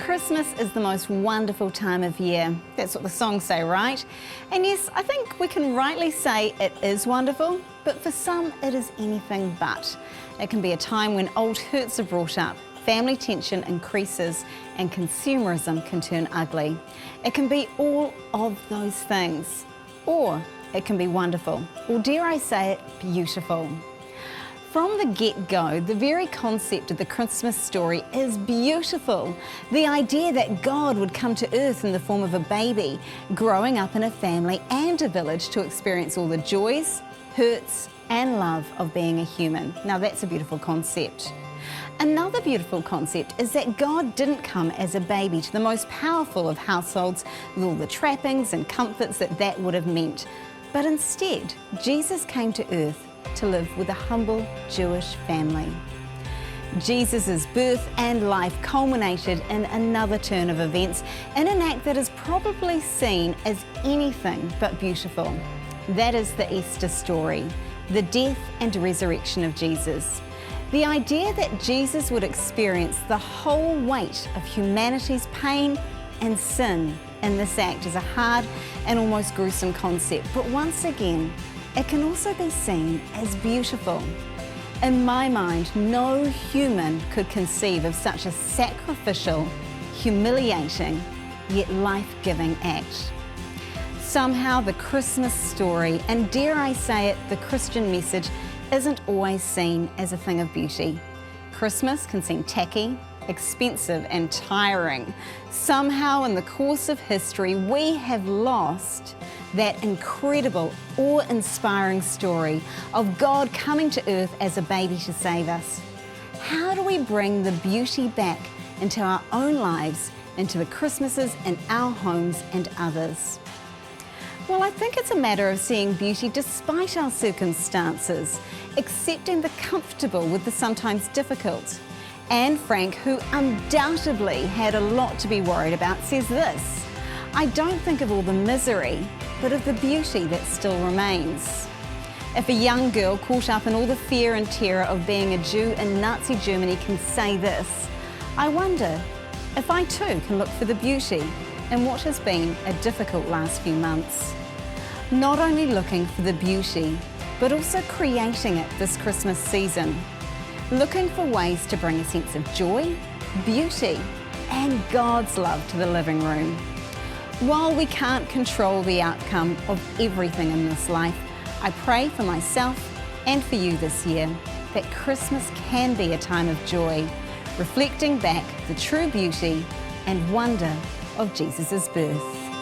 Christmas is the most wonderful time of year. That's what the songs say, right? And yes, I think we can rightly say it is wonderful, but for some it is anything but. It can be a time when old hurts are brought up, family tension increases, and consumerism can turn ugly. It can be all of those things. Or it can be wonderful, or dare I say it, beautiful. From the get-go, the very concept of the Christmas story is beautiful. The idea that God would come to earth in the form of a baby, growing up in a family and a village to experience all the joys, hurts, and love of being a human. Now that's a beautiful concept. Another beautiful concept is that God didn't come as a baby to the most powerful of households with all the trappings and comforts that would have meant. But instead, Jesus came to earth to live with a humble Jewish family. Jesus' birth and life culminated in another turn of events in an act that is probably seen as anything but beautiful. That is the Easter story, the death and resurrection of Jesus. The idea that Jesus would experience the whole weight of humanity's pain and sin in this act is a hard and almost gruesome concept, but once again, it can also be seen as beautiful. In my mind, no human could conceive of such a sacrificial, humiliating, yet life-giving act. Somehow the Christmas story, and dare I say it, the Christian message, isn't always seen as a thing of beauty. Christmas can seem tacky, expensive and tiring. Somehow in the course of history, we have lost that incredible, awe-inspiring story of God coming to earth as a baby to save us. How do we bring the beauty back into our own lives, into the Christmases in our homes and others? Well, I think it's a matter of seeing beauty despite our circumstances, accepting the comfortable with the sometimes difficult. Anne Frank, who undoubtedly had a lot to be worried about, says this: "I don't think of all the misery, but of the beauty that still remains." If a young girl caught up in all the fear and terror of being a Jew in Nazi Germany can say this, I wonder if I too can look for the beauty in what has been a difficult last few months. Not only looking for the beauty, but also creating it this Christmas season. Looking for ways to bring a sense of joy, beauty, and God's love to the living room. While we can't control the outcome of everything in this life, I pray for myself and for you this year that Christmas can be a time of joy, reflecting back the true beauty and wonder of Jesus' birth.